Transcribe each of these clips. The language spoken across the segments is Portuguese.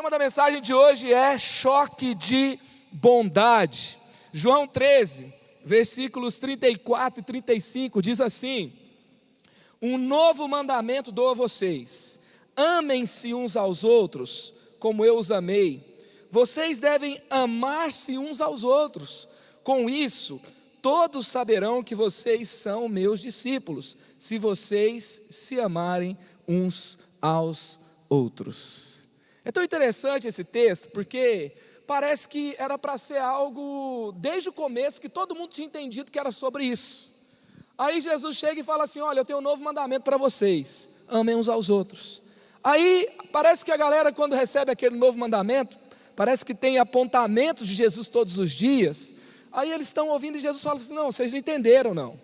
tema da mensagem de hoje é choque de bondade. João 13, versículos 34 e 35 diz assim: um novo mandamento dou a vocês, amem-se uns aos outros, como eu os amei. Vocês devem amar-se uns aos outros. Com isso, todos saberão que vocês são meus discípulos, se vocês se amarem uns aos outros. É tão interessante esse texto, porque parece que era para ser algo, desde o começo, que todo mundo tinha entendido que era sobre isso. Aí Jesus chega e fala assim: olha, eu tenho um novo mandamento para vocês, amem uns aos outros. Aí parece que a galera, quando recebe aquele novo mandamento, parece que tem apontamentos de Jesus todos os dias. Aí eles estão ouvindo e Jesus fala assim: não, vocês não entenderam não.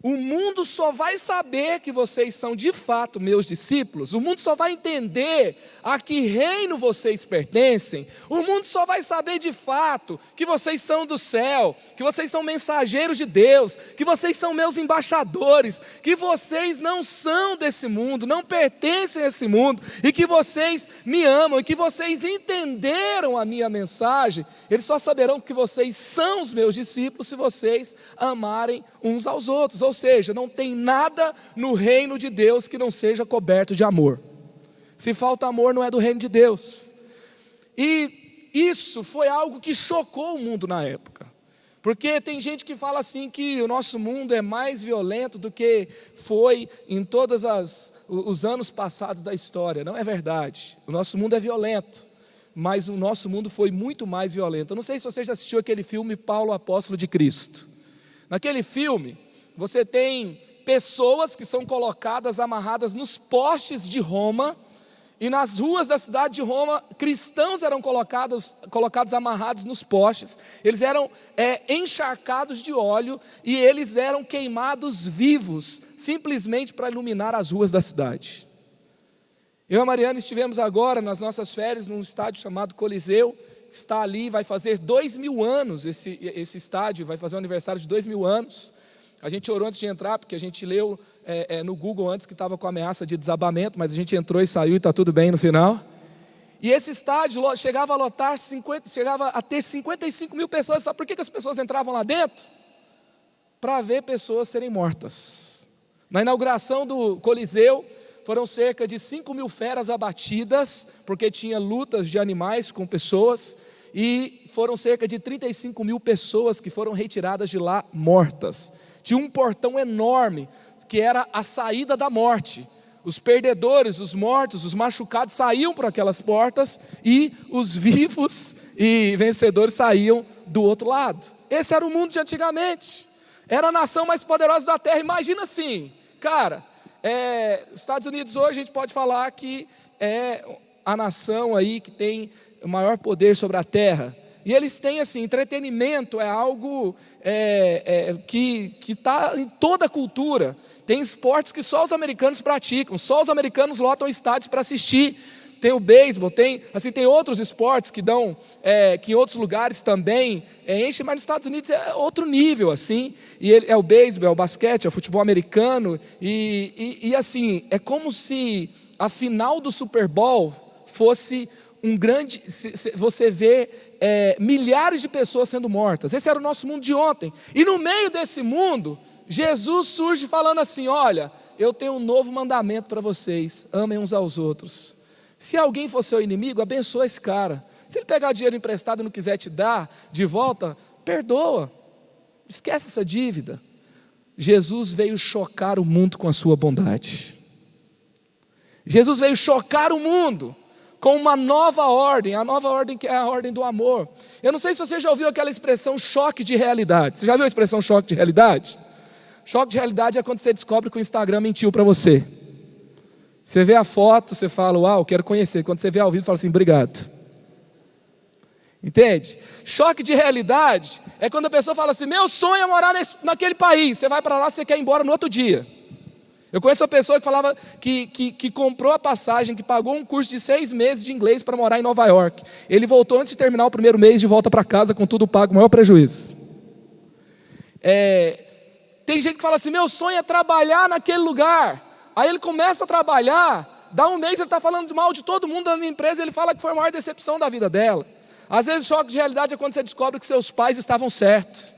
O mundo só vai saber que vocês são de fato meus discípulos, o mundo só vai entender a que reino vocês pertencem, o mundo só vai saber de fato que vocês são do céu, que vocês são mensageiros de Deus, que vocês são meus embaixadores, que vocês não são desse mundo, não pertencem a esse mundo, e que vocês me amam, e que vocês entenderam a minha mensagem. Eles só saberão que vocês são os meus discípulos se vocês amarem uns aos outros. Ou seja, não tem nada no reino de Deus que não seja coberto de amor. Se falta amor, não é do reino de Deus. E isso foi algo que chocou o mundo na época. Porque tem gente que fala assim que o nosso mundo é mais violento do que foi em todos os anos passados da história. Não é verdade. O nosso mundo é violento, mas o nosso mundo foi muito mais violento. Eu não sei se você já assistiu aquele filme Paulo, Apóstolo de Cristo. Naquele filme, você tem pessoas que são colocadas, amarradas nos postes de Roma, e nas ruas da cidade de Roma, cristãos eram colocados amarrados nos postes. Eles eram encharcados de óleo, e eles eram queimados vivos, simplesmente para iluminar as ruas da cidade. Eu e a Mariana estivemos agora nas nossas férias num estádio chamado Coliseu, que está ali, vai fazer 2000 anos, esse estádio vai fazer um aniversário de 2000 anos. A gente orou antes de entrar, porque a gente leu no Google antes que estava com ameaça de desabamento, mas a gente entrou e saiu e está tudo bem no final. E esse estádio chegava a lotar, chegava a ter 55 mil pessoas. Sabe por que as pessoas entravam lá dentro? Para ver pessoas serem mortas. Na inauguração do Coliseu, foram cerca de 5 mil feras abatidas, porque tinha lutas de animais com pessoas, e foram cerca de 35 mil pessoas que foram retiradas de lá mortas. Tinha um portão enorme, que era a saída da morte. Os perdedores, os mortos, os machucados saíam por aquelas portas, e os vivos e vencedores saíam do outro lado. Esse era o mundo de antigamente. Era a nação mais poderosa da terra. Imagina assim, cara, os Estados Unidos hoje a gente pode falar que é a nação aí que tem o maior poder sobre a terra. E eles têm assim, entretenimento é algo que está em toda a cultura. Tem esportes que só os americanos praticam, só os americanos lotam estádios para assistir. Tem o beisebol, tem outros esportes que dão, que em outros lugares também enchem, mas nos Estados Unidos é outro nível assim. E é o beisebol, é o basquete, é o futebol americano, e assim, é como se a final do Super Bowl fosse um grande, você vê milhares de pessoas sendo mortas. Esse era o nosso mundo de ontem, e no meio desse mundo, Jesus surge falando assim: olha, eu tenho um novo mandamento para vocês, amem uns aos outros. Se alguém for seu inimigo, abençoa esse cara. Se ele pegar dinheiro emprestado e não quiser te dar de volta, perdoa. Esquece essa dívida. Jesus veio chocar o mundo com a sua bondade. Jesus veio chocar o mundo com uma nova ordem, a nova ordem que é a ordem do amor. Eu não sei se você já ouviu aquela expressão choque de realidade. Você já viu a expressão choque de realidade? Choque de realidade é quando você descobre que o Instagram mentiu para você. Você vê a foto, você fala: uau, quero conhecer. Quando você vê ao vivo, fala assim: obrigado. Entende? Choque de realidade é quando a pessoa fala assim: meu sonho é morar naquele país. Você vai para lá, você quer ir embora no outro dia. Eu conheço uma pessoa que falava que comprou a passagem, que pagou um curso de 6 meses de inglês para morar em Nova York. Ele voltou antes de terminar o primeiro mês de volta para casa com tudo pago, o maior prejuízo. Tem gente que fala assim: meu sonho é trabalhar naquele lugar. Aí ele começa a trabalhar, dá um mês ele está falando mal de todo mundo da minha empresa, ele fala que foi a maior decepção da vida dela. Às vezes o choque de realidade é quando você descobre que seus pais estavam certos.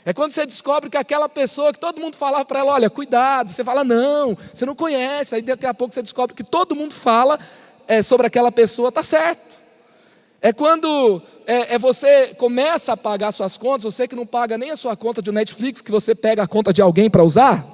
É quando você descobre que aquela pessoa que todo mundo falava para ela, olha, cuidado, você fala, não, você não conhece, aí daqui a pouco você descobre que todo mundo fala sobre aquela pessoa, está certo. É quando você começa a pagar suas contas, você que não paga nem a sua conta de Netflix, que você pega a conta de alguém para usar,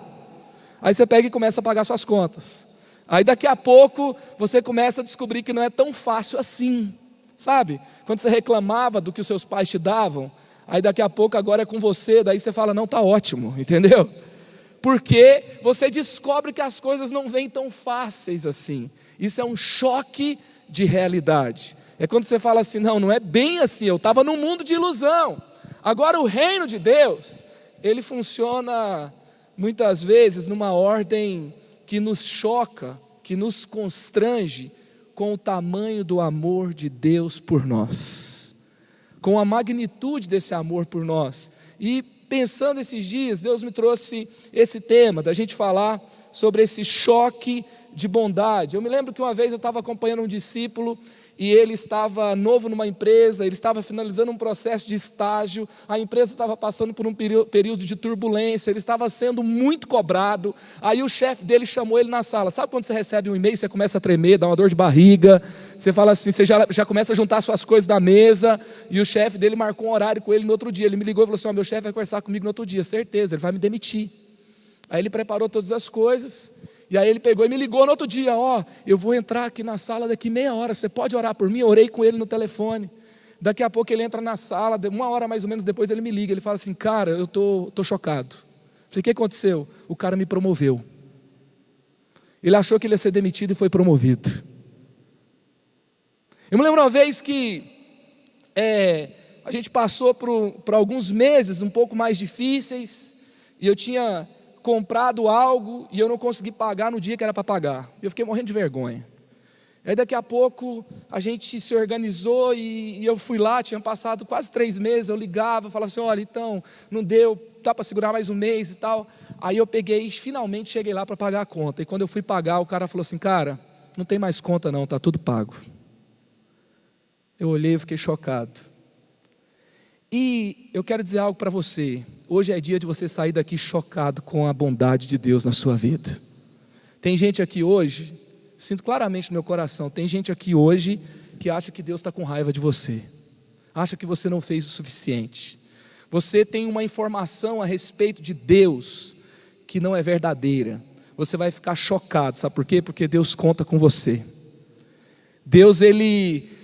aí você pega e começa a pagar suas contas. Aí daqui a pouco você começa a descobrir que não é tão fácil assim, sabe? Quando você reclamava do que os seus pais te davam, aí daqui a pouco agora é com você, daí você fala, não, está ótimo, entendeu? Porque você descobre que as coisas não vêm tão fáceis assim. Isso é um choque de realidade. É quando você fala assim, não é bem assim, eu estava num mundo de ilusão. Agora o reino de Deus, ele funciona muitas vezes numa ordem que nos choca, que nos constrange com o tamanho do amor de Deus por nós, com a magnitude desse amor por nós. E pensando esses dias, Deus me trouxe esse tema, da gente falar sobre esse choque de bondade. Eu me lembro que uma vez eu estava acompanhando um discípulo, e ele estava novo numa empresa, ele estava finalizando um processo de estágio, a empresa estava passando por um período de turbulência, ele estava sendo muito cobrado, aí o chefe dele chamou ele na sala. Sabe quando você recebe um e-mail, você começa a tremer, dá uma dor de barriga, você fala assim, você já começa a juntar suas coisas da mesa, e o chefe dele marcou um horário com ele no outro dia, ele me ligou e falou assim, meu chefe vai conversar comigo no outro dia, certeza, ele vai me demitir. Aí ele preparou todas as coisas, e aí ele pegou e me ligou no outro dia, eu vou entrar aqui na sala daqui meia hora, você pode orar por mim? Eu orei com ele no telefone. Daqui a pouco ele entra na sala, uma hora mais ou menos depois ele me liga, ele fala assim, cara, eu tô chocado. Falei, o que aconteceu? O cara me promoveu. Ele achou que ele ia ser demitido e foi promovido. Eu me lembro uma vez que a gente passou por alguns meses um pouco mais difíceis, e eu tinha comprado algo e eu não consegui pagar no dia que era para pagar. Eu fiquei morrendo de vergonha. Aí daqui a pouco a gente se organizou e eu fui lá, tinha passado quase 3 meses, eu ligava, falava assim, olha, então, não deu, dá para segurar mais um mês e tal. Aí eu peguei e finalmente cheguei lá para pagar a conta. E quando eu fui pagar, o cara falou assim, cara, não tem mais conta não, está tudo pago. Eu olhei e fiquei chocado. E eu quero dizer algo para você. Hoje é dia de você sair daqui chocado com a bondade de Deus na sua vida. Tem gente aqui hoje, sinto claramente no meu coração, tem gente aqui hoje que acha que Deus está com raiva de você, acha que você não fez o suficiente. Você tem uma informação a respeito de Deus que não é verdadeira. Você vai ficar chocado, sabe por quê? Porque Deus conta com você. Deus, Ele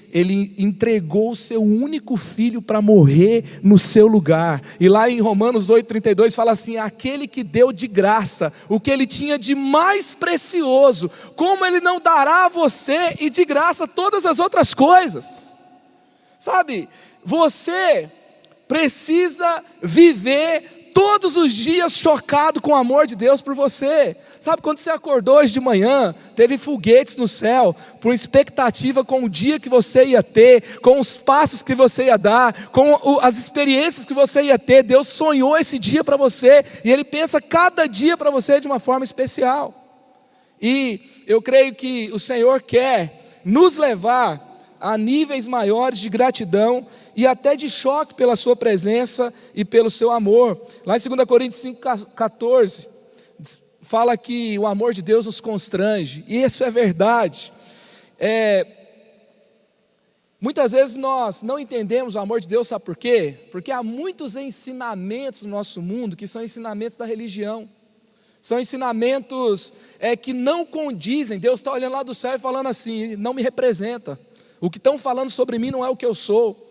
entregou o seu único filho para morrer no seu lugar. E lá em Romanos 8,32 fala assim, aquele que deu de graça o que ele tinha de mais precioso, como ele não dará a você e de graça todas as outras coisas? Sabe, você precisa viver todos os dias chocado com o amor de Deus por você. Sabe, quando você acordou hoje de manhã, teve foguetes no céu, por expectativa com o dia que você ia ter, com os passos que você ia dar, com as experiências que você ia ter. Deus sonhou esse dia para você, e Ele pensa cada dia para você de uma forma especial. E eu creio que o Senhor quer nos levar a níveis maiores de gratidão e até de choque pela sua presença e pelo seu amor. Lá em 2 Coríntios 5,14, fala que o amor de Deus nos constrange, e isso é verdade. Muitas vezes nós não entendemos o amor de Deus, sabe por quê? Porque há muitos ensinamentos no nosso mundo que são ensinamentos da religião, são ensinamentos que não condizem. Deus está olhando lá do céu e falando assim, não me representa, o que estão falando sobre mim não é o que eu sou.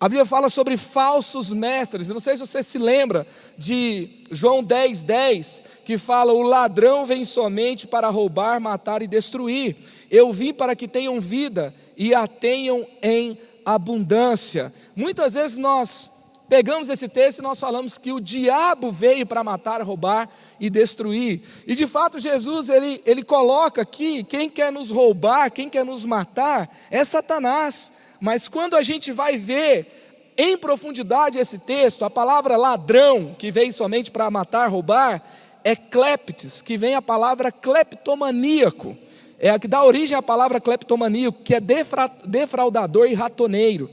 A Bíblia fala sobre falsos mestres. Eu não sei se você se lembra de João 10,10, que fala, o ladrão vem somente para roubar, matar e destruir. Eu vim para que tenham vida e a tenham em abundância. Muitas vezes nós pegamos esse texto e nós falamos que o diabo veio para matar, roubar e destruir. E de fato Jesus, ele coloca aqui, quem quer nos roubar, quem quer nos matar, é Satanás. Mas quando a gente vai ver em profundidade esse texto, a palavra ladrão, que veio somente para matar, roubar, é cleptes, que vem a palavra cleptomaníaco, é a que dá origem à palavra cleptomaníaco, que é defraudador e ratoneiro.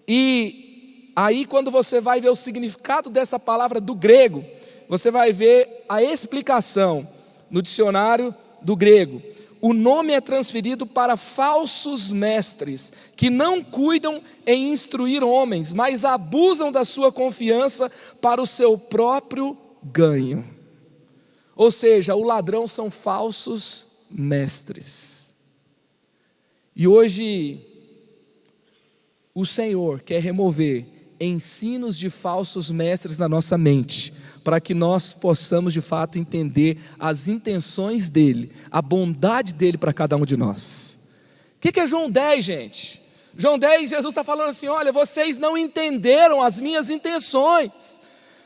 E aí, quando você vai ver o significado dessa palavra do grego, você vai ver a explicação no dicionário do grego. O nome é transferido para falsos mestres, que não cuidam em instruir homens, mas abusam da sua confiança para o seu próprio ganho. Ou seja, o ladrão são falsos mestres. E hoje, o Senhor quer remover ensinos de falsos mestres na nossa mente, para que nós possamos de fato entender as intenções dele, a bondade dele para cada um de nós. O que é João 10, gente? João 10, Jesus está falando assim: olha, vocês não entenderam as minhas intenções.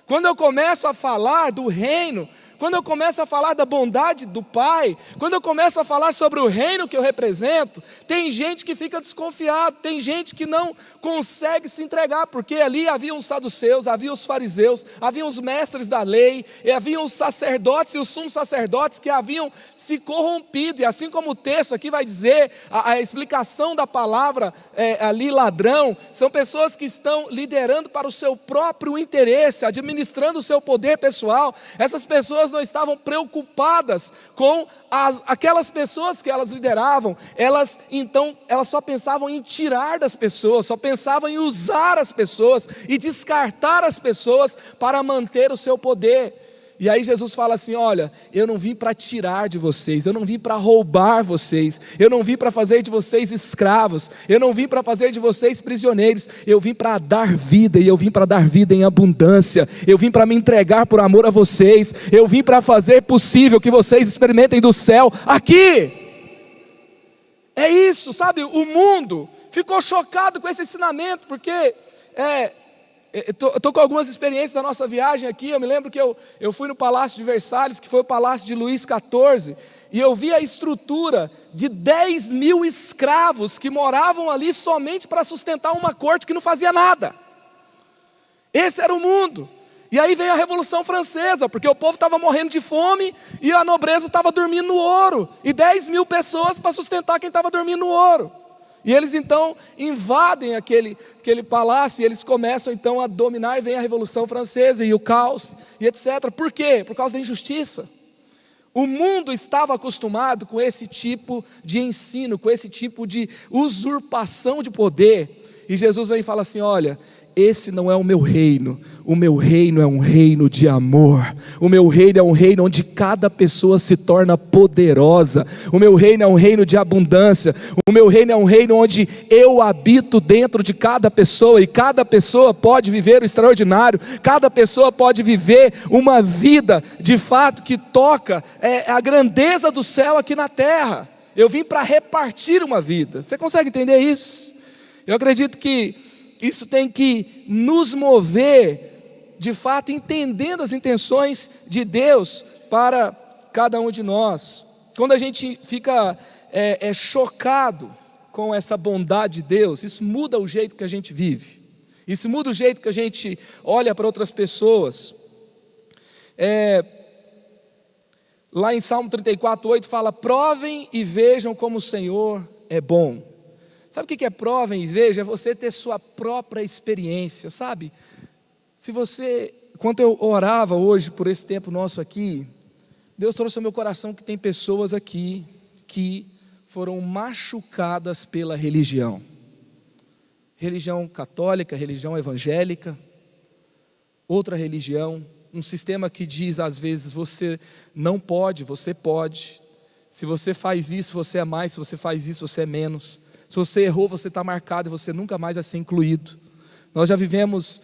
Quando eu começo a falar do reino, quando eu começo a falar da bondade do Pai, quando eu começo a falar sobre o reino que eu represento, tem gente que fica desconfiado, tem gente que não consegue se entregar, porque ali havia os saduceus, havia os fariseus, havia os mestres da lei, e havia os sacerdotes e os sumos sacerdotes que haviam se corrompido, e assim como o texto aqui vai dizer, a explicação da palavra ali ladrão, são pessoas que estão liderando para o seu próprio interesse, administrando o seu poder pessoal. Essas pessoas não estavam preocupadas com aquelas pessoas que elas lideravam. Elas só pensavam em tirar das pessoas, só pensavam em usar as pessoas e descartar as pessoas para manter o seu poder. E aí Jesus fala assim: olha, eu não vim para tirar de vocês, eu não vim para roubar vocês, eu não vim para fazer de vocês escravos, eu não vim para fazer de vocês prisioneiros, eu vim para dar vida, e eu vim para dar vida em abundância, eu vim para me entregar por amor a vocês, eu vim para fazer possível que vocês experimentem do céu aqui. É isso, sabe? O mundo ficou chocado com esse ensinamento, porque estou com algumas experiências da nossa viagem aqui. Eu me lembro que eu fui no Palácio de Versalhes, que foi o palácio de Luís XIV, e eu vi a estrutura de 10 mil escravos que moravam ali somente para sustentar uma corte que não fazia nada. Esse era o mundo. E aí veio a Revolução Francesa, porque o povo estava morrendo de fome e a nobreza estava dormindo no ouro, e 10 mil pessoas para sustentar quem estava dormindo no ouro. E eles então invadem aquele palácio, e eles começam então a dominar, e vem a Revolução Francesa e o caos e etc. Por quê? Por causa da injustiça. O mundo estava acostumado com esse tipo de ensino, com esse tipo de usurpação de poder. E Jesus vem e fala assim: olha, esse não é o meu reino é um reino de amor, o meu reino é um reino onde cada pessoa se torna poderosa, o meu reino é um reino de abundância, o meu reino é um reino onde eu habito dentro de cada pessoa, e cada pessoa pode viver o extraordinário, cada pessoa pode viver uma vida de fato que toca a grandeza do céu aqui na terra. Eu vim para repartir uma vida. Você consegue entender isso? Eu acredito que isso tem que nos mover, de fato, entendendo as intenções de Deus para cada um de nós. Quando a gente fica chocado com essa bondade de Deus, isso muda o jeito que a gente vive, isso muda o jeito que a gente olha para outras pessoas. Lá em Salmo 34:8 fala: provem e vejam como o Senhor é bom. Sabe o que é provem e vejam? É você ter sua própria experiência, sabe? Se você, enquanto eu orava hoje por esse tempo nosso aqui, Deus trouxe ao meu coração que tem pessoas aqui que foram machucadas pela religião. Religião católica, religião evangélica, outra religião, um sistema que diz às vezes: você não pode, você pode. Se você faz isso, você é mais. Se você faz isso, você é menos. Se você errou, você está marcado e você nunca mais vai ser incluído. Nós já vivemos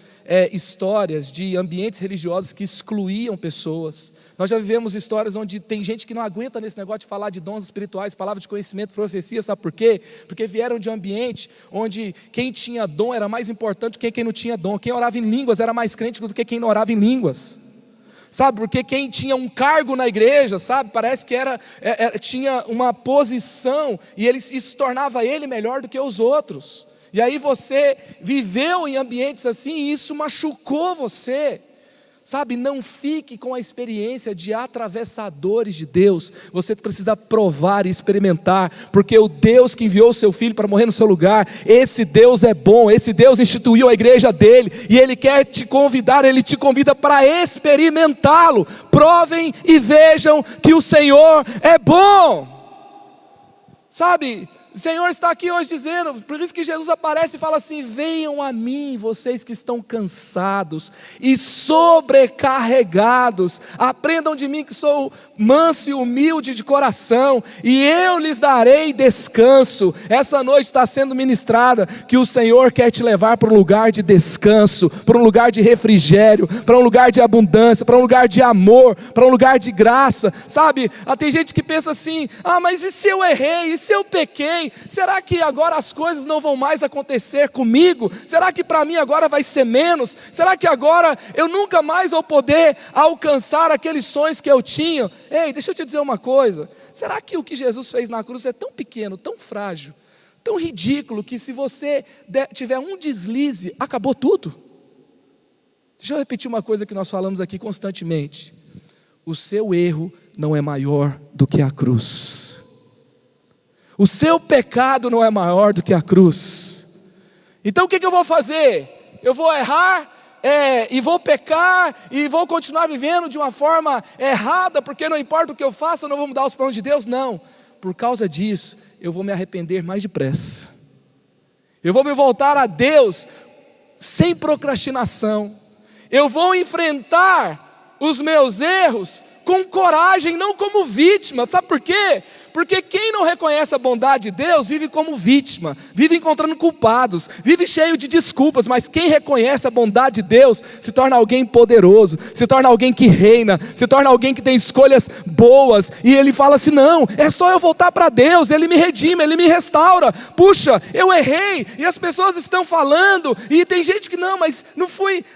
histórias de ambientes religiosos que excluíam pessoas. Nós já vivemos histórias onde tem gente que não aguenta nesse negócio de falar de dons espirituais, palavra de conhecimento, profecia. Sabe por quê? Porque vieram de um ambiente onde quem tinha dom era mais importante do que quem não tinha dom. Quem orava em línguas era mais crente do que quem não orava em línguas. Sabe, porque quem tinha um cargo na igreja, sabe, parece que tinha uma posição, e isso tornava ele melhor do que os outros. E aí você viveu em ambientes assim, e isso machucou você. Sabe, não fique com a experiência de atravessadores de Deus. Você precisa provar e experimentar, porque o Deus que enviou o seu Filho para morrer no seu lugar, esse Deus é bom, esse Deus instituiu a igreja dele, e Ele quer te convidar, Ele te convida para experimentá-lo. Provem e vejam que o Senhor é bom. Sabe, o Senhor está aqui hoje dizendo, por isso que Jesus aparece e fala assim: venham a mim, vocês que estão cansados e sobrecarregados, aprendam de mim que sou manso e humilde de coração, e eu lhes darei descanso. Essa noite está sendo ministrada, que o Senhor quer te levar para um lugar de descanso, para um lugar de refrigério, para um lugar de abundância, para um lugar de amor, para um lugar de graça. Sabe, tem gente que pensa assim: mas e se eu errei, e se eu pequei, será que agora as coisas não vão mais acontecer comigo? Será que para mim agora vai ser menos? Será que agora eu nunca mais vou poder alcançar aqueles sonhos que eu tinha? Ei, deixa eu te dizer uma coisa: será que o que Jesus fez na cruz é tão pequeno, tão frágil, tão ridículo, que se você tiver um deslize, acabou tudo? Deixa eu repetir uma coisa que nós falamos aqui constantemente: o seu erro não é maior do que a cruz. O seu pecado não é maior do que a cruz. Então o que eu vou fazer? Eu vou errar, e vou pecar, e vou continuar vivendo de uma forma errada, porque não importa o que eu faça, eu não vou mudar os planos de Deus? Não, por causa disso, eu vou me arrepender mais depressa. Eu vou me voltar a Deus sem procrastinação. Eu vou enfrentar os meus erros com coragem, não como vítima. Sabe por quê? Porque quem não reconhece a bondade de Deus vive como vítima, vive encontrando culpados, vive cheio de desculpas. Mas quem reconhece a bondade de Deus se torna alguém poderoso, se torna alguém que reina, se torna alguém que tem escolhas boas. E ele fala assim: não, é só eu voltar para Deus, Ele me redime, Ele me restaura. Puxa, eu errei, e as pessoas estão falando, e tem gente que não, mas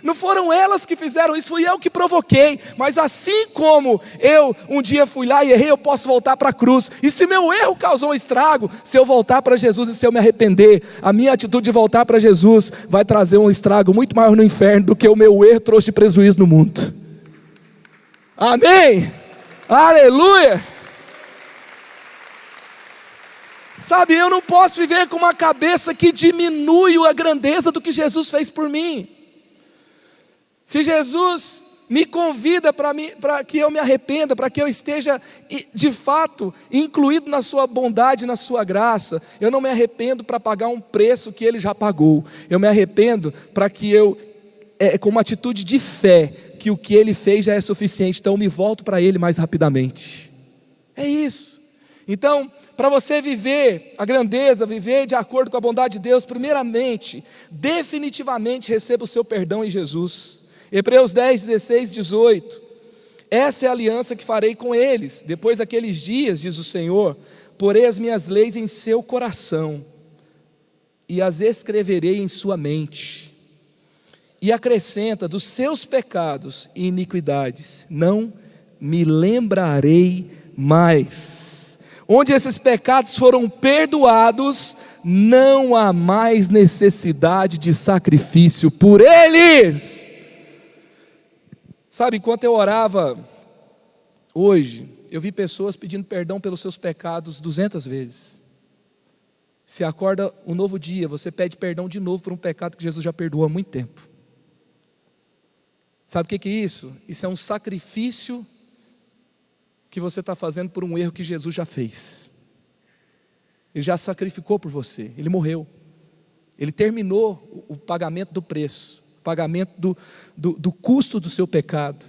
não foram elas que fizeram isso, fui eu que provoquei. Mas assim como eu um dia fui lá e errei, eu posso voltar para a cruz. E se meu erro causou um estrago, se eu voltar para Jesus e se eu me arrepender, a minha atitude de voltar para Jesus vai trazer um estrago muito maior no inferno do que o meu erro trouxe de prejuízo no mundo. Amém? Aleluia! Sabe, eu não posso viver com uma cabeça que diminui a grandeza do que Jesus fez por mim. Se Jesus me convida para que eu me arrependa, para que eu esteja de fato incluído na sua bondade, na sua graça, eu não me arrependo para pagar um preço que Ele já pagou. Eu me arrependo para que eu, com uma atitude de fé, que o que Ele fez já é suficiente, então eu me volto para Ele mais rapidamente. É isso. Então, para você viver a grandeza, viver de acordo com a bondade de Deus, primeiramente, definitivamente receba o seu perdão em Jesus. Hebreus 10, 16, 18, essa é a aliança que farei com eles, depois daqueles dias, diz o Senhor, porei as minhas leis em seu coração, e as escreverei em sua mente, e acrescenta: dos seus pecados e iniquidades, não me lembrarei mais. Onde esses pecados foram perdoados, não há mais necessidade de sacrifício por eles. Sabe, enquanto eu orava hoje, eu vi pessoas pedindo perdão pelos seus pecados 200 vezes. Se acorda um novo dia, você pede perdão de novo por um pecado que Jesus já perdoou há muito tempo. Sabe o que é isso? Isso é um sacrifício que você está fazendo por um erro que Jesus já fez. Ele já sacrificou por você, Ele morreu. Ele terminou o pagamento do preço, pagamento do custo do seu pecado.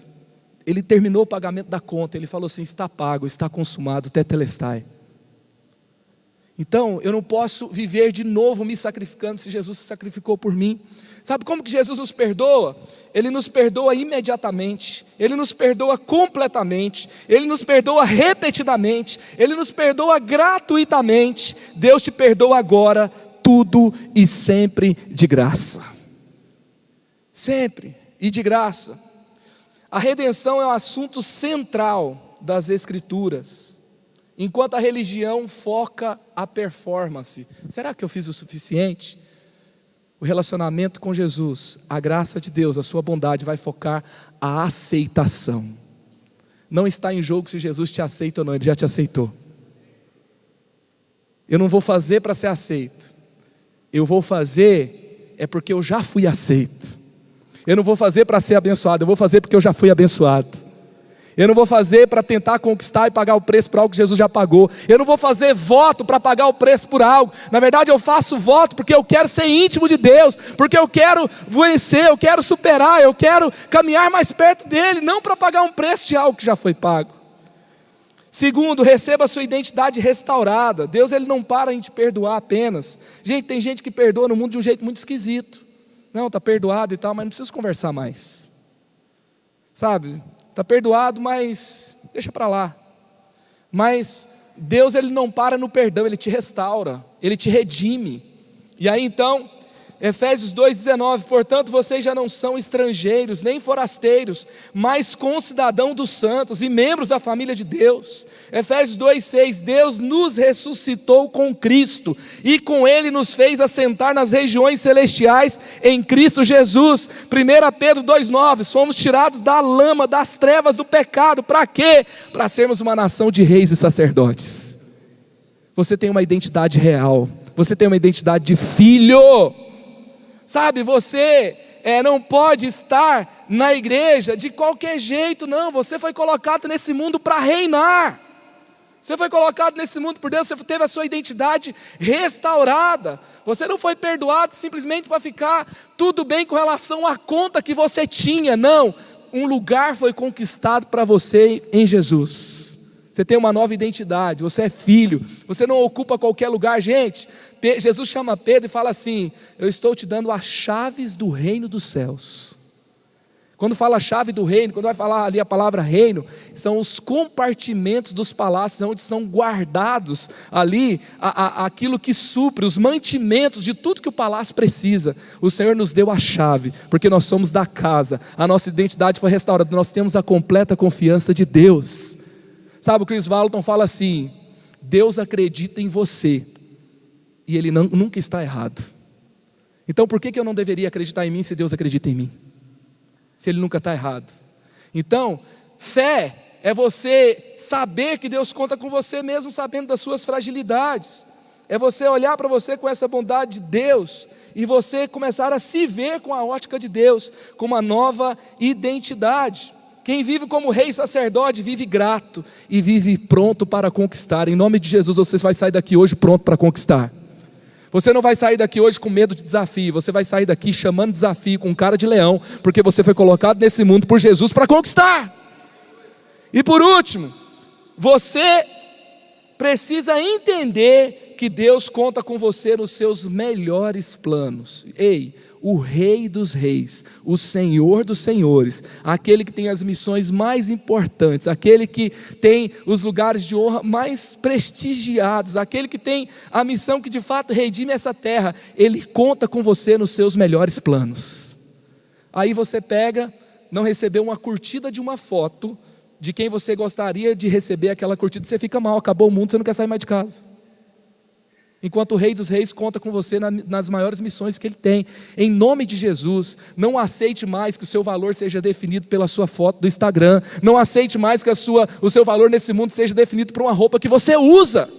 Ele terminou o pagamento da conta. Ele falou assim: está pago, está consumado, tetelestai. Então eu não posso viver de novo me sacrificando se Jesus se sacrificou por mim. Sabe como que Jesus nos perdoa? Ele nos perdoa imediatamente, Ele nos perdoa completamente, Ele nos perdoa repetidamente, Ele nos perdoa gratuitamente. Deus te perdoa agora, tudo e sempre de graça. Sempre e de graça. A redenção é um assunto central das Escrituras, enquanto a religião foca a performance. Será que eu fiz o suficiente? o relacionamento com Jesus, a graça de Deus, a sua bondade vai focar a aceitação. Não está em jogo se Jesus te aceita ou não, Ele já te aceitou. Eu não vou fazer para ser aceito, eu vou fazer é porque eu já fui aceito. Eu não vou fazer para ser abençoado, eu vou fazer porque eu já fui abençoado. Eu não vou fazer para tentar conquistar e pagar o preço por algo que Jesus já pagou. Eu não vou fazer voto para pagar o preço por algo. Na verdade eu faço voto porque eu quero ser íntimo de Deus, porque eu quero vencer, eu quero superar, eu quero caminhar mais perto dEle, não para pagar um preço de algo que já foi pago. Segundo, receba a sua identidade restaurada. Deus, Ele não para em te perdoar apenas. Gente, tem gente que perdoa no mundo de um jeito muito esquisito. Não, está perdoado e tal, mas não precisa conversar mais. Sabe? Está perdoado, mas deixa para lá. Mas Deus, Ele não para no perdão, Ele te restaura, Ele te redime. E aí então, Efésios 2,19, portanto vocês já não são estrangeiros, nem forasteiros, mas concidadãos dos santos e membros da família de Deus. Efésios 2,6, Deus nos ressuscitou com Cristo, e com Ele nos fez assentar nas regiões celestiais em Cristo Jesus. 1 Pedro 2,9, fomos tirados da lama, das trevas do pecado. Para quê? Para sermos uma nação de reis e sacerdotes. Você tem uma identidade real, você tem uma identidade de filho. Sabe, você não pode estar na igreja de qualquer jeito, não. Você foi colocado nesse mundo para reinar. Você foi colocado nesse mundo por Deus, você teve a sua identidade restaurada. Você não foi perdoado simplesmente para ficar tudo bem com relação à conta que você tinha, não. Um lugar foi conquistado para você em Jesus. Você tem uma nova identidade, você é filho, você não ocupa qualquer lugar. Gente, Jesus chama Pedro e fala assim: eu estou te dando as chaves do reino dos céus. Quando fala chave do reino, quando vai falar ali a palavra reino, são os compartimentos dos palácios, onde são guardados ali aquilo que supre, os mantimentos de tudo que o palácio precisa. O Senhor nos deu a chave, porque nós somos da casa, a nossa identidade foi restaurada, nós temos a completa confiança de Deus. Sabe, o Chris Vallotton fala assim: Deus acredita em você, e Ele nunca está errado. Então por que eu não deveria acreditar em mim se Deus acredita em mim? Se Ele nunca está errado. Então, fé é você saber que Deus conta com você mesmo sabendo das suas fragilidades. É você olhar para você com essa bondade de Deus e você começar a se ver com a ótica de Deus, com uma nova identidade. Quem vive como rei e sacerdote vive grato e vive pronto para conquistar. Em nome de Jesus, você vai sair daqui hoje pronto para conquistar. Você não vai sair daqui hoje com medo de desafio, você vai sair daqui chamando desafio com cara de leão, porque você foi colocado nesse mundo por Jesus para conquistar. E por último, você precisa entender que Deus conta com você nos seus melhores planos. Ei, o Rei dos Reis, o Senhor dos Senhores, aquele que tem as missões mais importantes, aquele que tem os lugares de honra mais prestigiados, aquele que tem a missão que de fato redime essa terra, Ele conta com você nos seus melhores planos. Aí você pega, não recebeu uma curtida de uma foto de quem você gostaria de receber aquela curtida, você fica mal, acabou o mundo, você não quer sair mais de casa. Enquanto o Rei dos Reis conta com você nas maiores missões que Ele tem. Em nome de Jesus, não aceite mais que o seu valor seja definido pela sua foto do Instagram. Não aceite mais que o seu valor nesse mundo seja definido por uma roupa que você usa,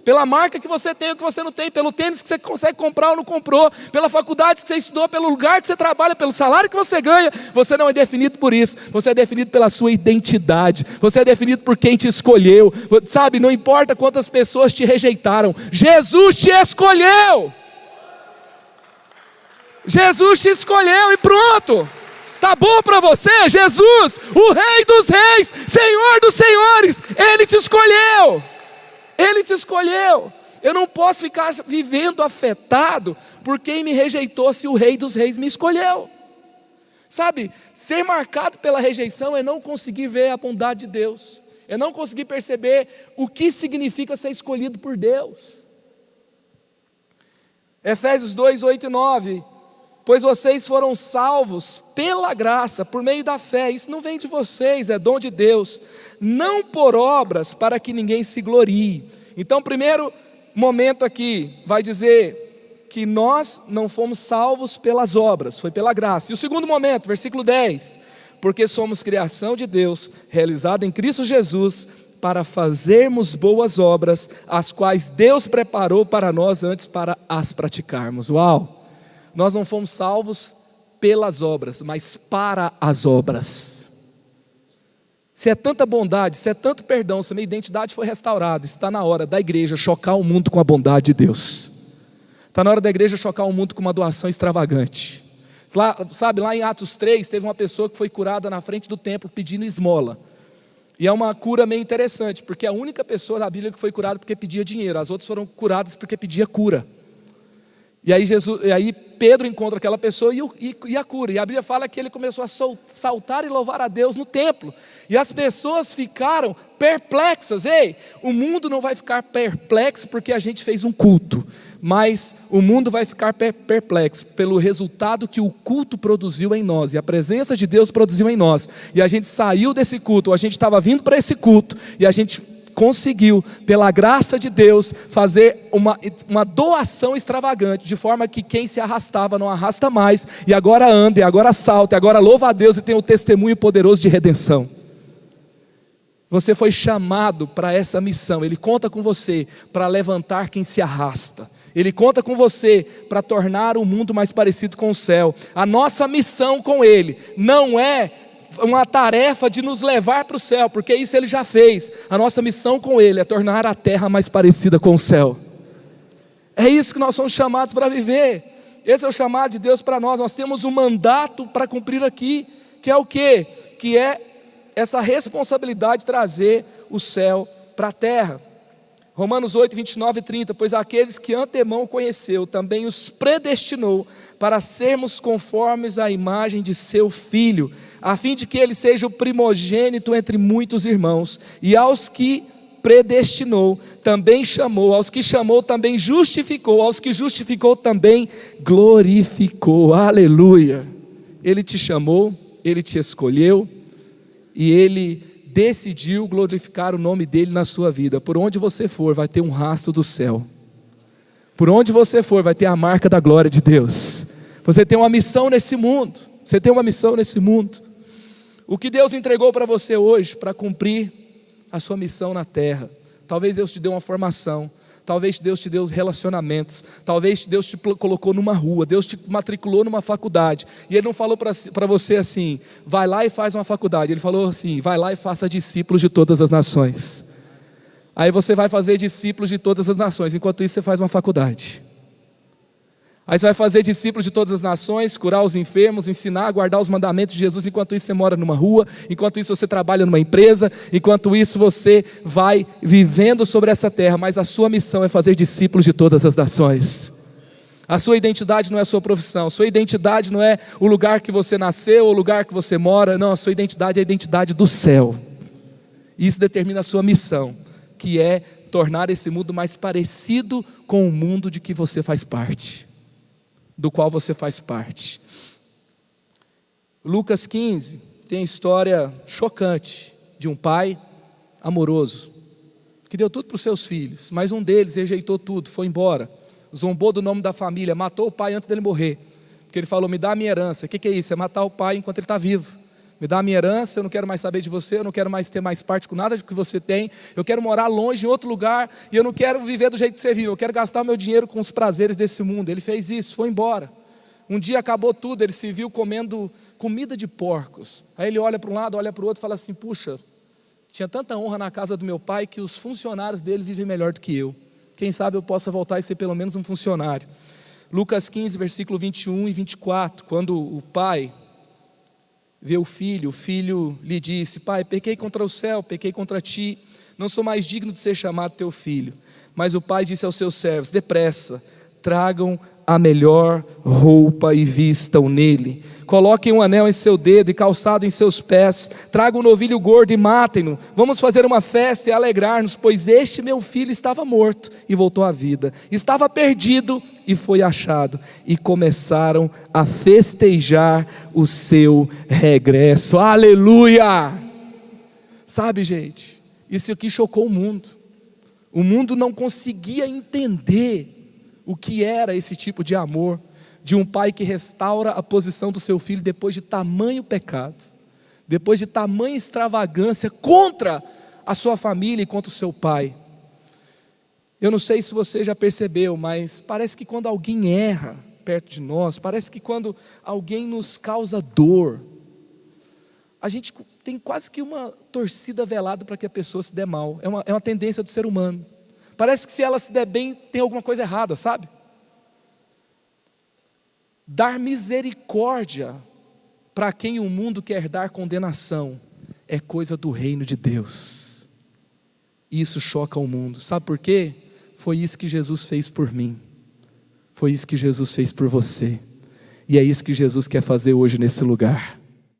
pela marca que você tem ou que você não tem, pelo tênis que você consegue comprar ou não comprou, pela faculdade que você estudou, pelo lugar que você trabalha, pelo salário que você ganha. Você não é definido por isso, você é definido pela sua identidade, você é definido por quem te escolheu. Sabe, não importa quantas pessoas te rejeitaram, Jesus te escolheu. Jesus te escolheu e pronto. Tá bom para você? Jesus, o Rei dos Reis, Senhor dos Senhores, Ele te escolheu. Ele te escolheu. Eu não posso ficar vivendo afetado por quem me rejeitou se o Rei dos Reis me escolheu. Sabe, ser marcado pela rejeição é não conseguir ver a bondade de Deus, é não conseguir perceber o que significa ser escolhido por Deus. Efésios 2, 8 e 9, pois vocês foram salvos pela graça, por meio da fé. Isso não vem de vocês, é dom de Deus, não por obras, para que ninguém se glorie. Então, primeiro momento aqui, vai dizer, que nós não fomos salvos pelas obras, foi pela graça. E o segundo momento, versículo 10, porque somos criação de Deus, realizada em Cristo Jesus, para fazermos boas obras, as quais Deus preparou para nós antes para as praticarmos. Uau! Nós não fomos salvos pelas obras, mas para as obras. Se é tanta bondade, se é tanto perdão, se a minha identidade foi restaurada, está na hora da igreja chocar o mundo com a bondade de Deus. Está na hora da igreja chocar o mundo com uma doação extravagante. Lá em Atos 3, teve uma pessoa que foi curada na frente do templo pedindo esmola. E é uma cura meio interessante, porque a única pessoa da Bíblia que foi curada porque pedia dinheiro, as outras foram curadas porque pedia cura. E aí Pedro encontra aquela pessoa e a cura. E a Bíblia fala que ele começou a saltar e louvar a Deus no templo. E as pessoas ficaram perplexas. Ei, o mundo não vai ficar perplexo porque a gente fez um culto, mas o mundo vai ficar perplexo pelo resultado que o culto produziu em nós, e a presença de Deus produziu em nós. E a gente saiu desse culto, a gente estava vindo para esse culto, e a gente conseguiu, pela graça de Deus, fazer uma doação extravagante, de forma que quem se arrastava não arrasta mais, e agora anda, e agora salta, e agora louva a Deus e tem o testemunho poderoso de redenção. Você foi chamado para essa missão. Ele conta com você para levantar quem se arrasta. Ele conta com você para tornar o mundo mais parecido com o céu. A nossa missão com Ele não é uma tarefa de nos levar para o céu, porque isso Ele já fez. A nossa missão com Ele é tornar a terra mais parecida com o céu. É isso que nós somos chamados para viver. Esse é o chamado de Deus para nós. Nós temos um mandato para cumprir aqui, que é o quê? Que é essa responsabilidade de trazer o céu para a terra. Romanos 8, 29 e 30, pois aqueles que antemão conheceu, também os predestinou para sermos conformes à imagem de seu Filho, a fim de que ele seja o primogênito entre muitos irmãos. E aos que predestinou, também chamou, aos que chamou, também justificou, aos que justificou, também glorificou. Aleluia! Ele te chamou, Ele te escolheu, e Ele decidiu glorificar o nome dEle na sua vida. Por onde você for, vai ter um rastro do céu. Por onde você for, vai ter a marca da glória de Deus. Você tem uma missão nesse mundo. Você tem uma missão nesse mundo. O que Deus entregou para você hoje, para cumprir a sua missão na terra? Talvez Deus te deu uma formação. Talvez Deus te deu relacionamentos. Talvez Deus te colocou numa rua. Deus te matriculou numa faculdade. E Ele não falou para você assim: vai lá e faz uma faculdade. Ele falou assim: vai lá e faça discípulos de todas as nações. Aí você vai fazer discípulos de todas as nações. Enquanto isso você faz uma faculdade. Aí você vai fazer discípulos de todas as nações, curar os enfermos, ensinar a guardar os mandamentos de Jesus. Enquanto isso você mora numa rua, enquanto isso você trabalha numa empresa, enquanto isso você vai vivendo sobre essa terra. Mas a sua missão é fazer discípulos de todas as nações. A sua identidade não é a sua profissão, a sua identidade não é o lugar que você nasceu, ou o lugar que você mora. Não, a sua identidade é a identidade do céu. Isso determina a sua missão, que é tornar esse mundo mais parecido com o mundo de que você faz parte, do qual você faz parte. Lucas 15 tem a história chocante de um pai amoroso, que deu tudo para os seus filhos, mas um deles rejeitou tudo, foi embora, zombou do nome da família, matou o pai antes dele morrer, porque ele falou: me dá a minha herança. O que é isso? É matar o pai enquanto ele está vivo. Me dá a minha herança, eu não quero mais saber de você, eu não quero mais ter mais parte com nada do que você tem, eu quero morar longe em outro lugar, e eu não quero viver do jeito que você vive, eu quero gastar o meu dinheiro com os prazeres desse mundo. Ele fez isso, foi embora. Um dia acabou tudo, ele se viu comendo comida de porcos. Aí ele olha para um lado, olha para o outro e fala assim: puxa, tinha tanta honra na casa do meu pai que os funcionários dele vivem melhor do que eu. Quem sabe eu possa voltar e ser pelo menos um funcionário. Lucas 15, versículo 21 e 24, quando o pai vê o filho lhe disse: pai, pequei contra o céu, pequei contra ti, não sou mais digno de ser chamado teu filho. Mas o pai disse aos seus servos: depressa, tragam a melhor roupa e vistam nele, coloquem um anel em seu dedo e calçado em seus pés, tragam um novilho gordo e matem-no, vamos fazer uma festa e alegrar-nos, pois este meu filho estava morto e voltou à vida, estava perdido e foi achado. E começaram a festejar o seu regresso. Aleluia! Sabe, gente, isso aqui chocou o mundo. O mundo não conseguia entender o que era esse tipo de amor, de um pai que restaura a posição do seu filho depois de tamanho pecado, depois de tamanha extravagância contra a sua família e contra o seu pai. Eu não sei se você já percebeu, mas parece que quando alguém erra perto de nós, parece que quando alguém nos causa dor, a gente tem quase que uma torcida velada para que a pessoa se dê mal. É uma tendência do ser humano. Parece que se ela se der bem, tem alguma coisa errada, sabe? Dar misericórdia para quem o mundo quer dar condenação é coisa do reino de Deus. Isso choca o mundo. Sabe por quê? Foi isso que Jesus fez por mim. Foi isso que Jesus fez por você. E é isso que Jesus quer fazer hoje nesse lugar.